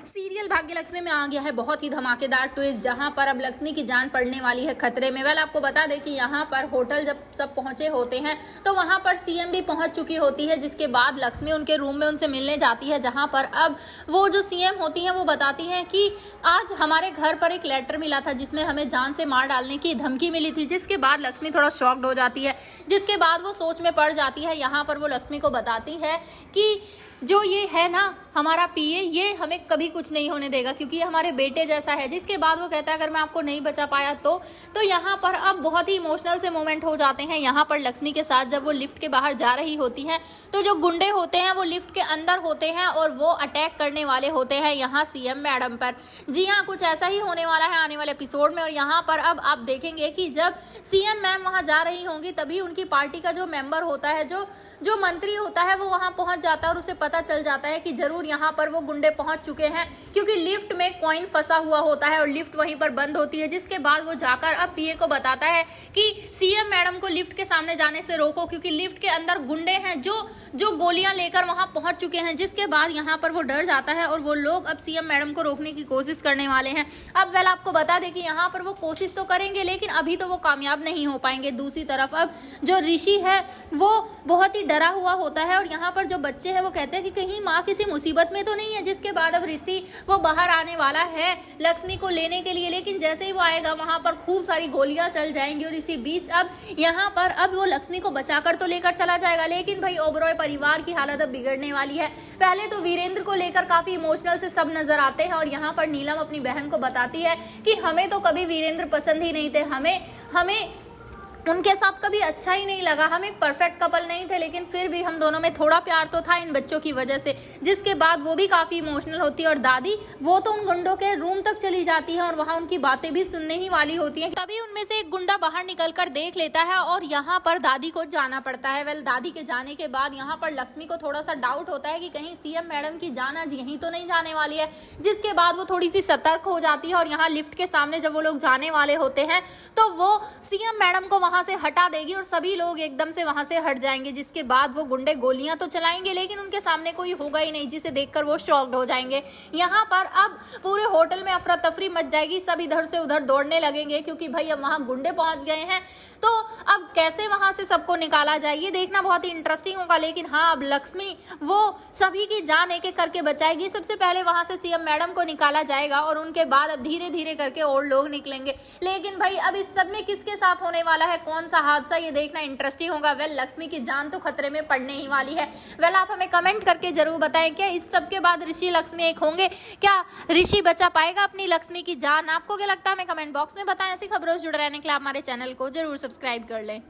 Serial Bhagyalakshmi में आ गया है बहुत ही धमाकेदार ट्विस्ट, जहां पर अब लक्ष्मी की जान पड़ने वाली है खतरे में। वेल आपको बता दें कि यहां पर होटल जब सब पहुंचे होते हैं तो वहां पर सीएम भी पहुंच चुकी होती है, जिसके बाद लक्ष्मी उनके रूम में उनसे मिलने जाती है, जहां पर अब वो जो सीएम होती हैं वो बताती हैं कि आज हमारे घर पर एक लेटर मिला था जिसमें हमें जान से मार डालने की धमकी मिली थी। जिसके बाद लक्ष्मी थोड़ा शॉक्ड हो जाती है, जिसके बाद वो सोच में पड़ जाती है। यहाँ पर वो लक्ष्मी को बताती है कि जो ये है ना हमारा पीए, ये हमें कभी कुछ नहीं होने देगा क्योंकि ये हमारे बेटे जैसा है। जिसके बाद वो कहता है अगर मैं आपको नहीं बचा पाया तो यहाँ पर अब बहुत ही इमोशनल से मोमेंट हो जाते हैं। यहाँ पर लक्ष्मी के साथ जब वो लिफ्ट के बाहर जा रही होती है तो जो गुंडे होते हैं वो लिफ्ट के अंदर होते हैं और वो अटैक करने वाले होते हैं यहाँ सीएम मैडम पर। जी हाँ, कुछ ऐसा ही होने वाला है आने वाले एपिसोड में। और यहाँ पर अब आप देखेंगे कि जब सीएम मैम वहाँ जा रही होंगी तभी उनकी पार्टी का जो मेंबर होता है, जो मंत्री होता है, वो वहां पहुंच जाता है और उसे पता चल जाता है कि जरूर यहां पर वो गुंडे पहुंच चुके हैं क्योंकि लिफ्ट में कॉइन फंसा हुआ होता है और लिफ्ट वहीं पर बंद होती है। जिसके बाद वो जाकर अब पीए को बताता है कि सीएम मैडम को लिफ्ट के सामने जाने से रोको क्योंकि लिफ्ट के अंदर गुंडे हैं जो गोलियां लेकर वहां पहुंच चुके हैं। जिसके बाद यहाँ पर वो डर जाता है और वो लोग अब सीएम मैडम को रोकने की कोशिश करने वाले हैं। अब वेल आपको बता दें कि यहाँ पर वो कोशिश तो करेंगे लेकिन अभी तो वो कामयाब नहीं हो पाएंगे। दूसरी तरफ अब जो ऋषि है वो बहुत ही डरा हुआ होता है और यहाँ पर जो बच्चे हैं वो कहते हैं कि कहीं माँ किसी मुसीबत में तो नहीं है। जिसके बाद अब ऋषि वो बाहर आने वाला है लक्ष्मी को लेने के लिए, लेकिन जैसे ही वो आएगा वहां पर खूब सारी गोलियां चल जाएंगी और इसी बीच अब यहाँ पर अब वो लक्ष्मी को बचाकर तो लेकर चला जाएगा, लेकिन भाई ओबरॉय परिवार की हालत अब बिगड़ने वाली है। पहले तो वीरेंद्र को लेकर काफी इमोशनल से सब नजर आते हैं और यहाँ पर नीलम अपनी बहन को बताती है कि हमें तो कभी वीरेंद्र पसंद ही नहीं थे, हमें उनके साथ कभी अच्छा ही नहीं लगा, हम एक परफेक्ट कपल नहीं थे, लेकिन फिर भी हम दोनों में थोड़ा प्यार तो था इन बच्चों की वजह से। जिसके बाद वो भी काफी इमोशनल होती है और दादी वो तो उन गुंडों के रूम तक चली जाती है और वहां उनकी बातें भी सुनने ही वाली होती हैं। तभी उनमें से एक गुंडा बाहर निकलकर देख लेता है और यहाँ पर दादी को जाना पड़ता है। वेल दादी के जाने के बाद यहाँ पर लक्ष्मी को थोड़ा सा डाउट होता है कि कहीं सीएम मैडम की जान आज यहीं तो नहीं जाने वाली है। जिसके बाद वो थोड़ी सी सतर्क हो जाती है और यहाँ लिफ्ट के सामने जब वो लोग जाने वाले होते हैं तो वो सीएम मैडम को वहां से हटा देगी और सभी लोग एकदम से वहां से हट जाएंगे। जिसके बाद वो गुंडे गोलियां तो चलाएंगे लेकिन उनके सामने कोई होगा ही नहीं, जिसे देखकर वो शॉक्ड हो जाएंगे। यहाँ पर अब पूरे होटल में अफरा तफरी मच जाएगी, सब इधर से उधर दौड़ने लगेंगे क्योंकि भाई अब वहां गुंडे पहुंच गए हैं। तो अब कैसे वहां से सबको निकाला जाए ये देखना बहुत ही इंटरेस्टिंग होगा। लेकिन हाँ, अब लक्ष्मी वो सभी की जान एक एक करके बचाएगी। सबसे पहले वहां से सीएम मैडम को निकाला जाएगा और उनके बाद अब धीरे धीरे करके और लोग निकलेंगे। लेकिन भाई अब इस सब में किसके साथ होने वाला है, कौन सा हादसा, ये देखना इंटरेस्टिंग होगा। वेल लक्ष्मी की जान तो खतरे में पड़ने ही वाली है। वेल आप हमें कमेंट करके जरूर बताएं क्या इस सब के बाद ऋषि लक्ष्मी एक होंगे, क्या ऋषि बचा पाएगा अपनी लक्ष्मी की जान? आपको क्या लगता है हमें कमेंट बॉक्स में बताएं। ऐसी खबरों से जुड़े रहने के लिए आप हमारे चैनल को जरूर सब्सक्राइब कर लें।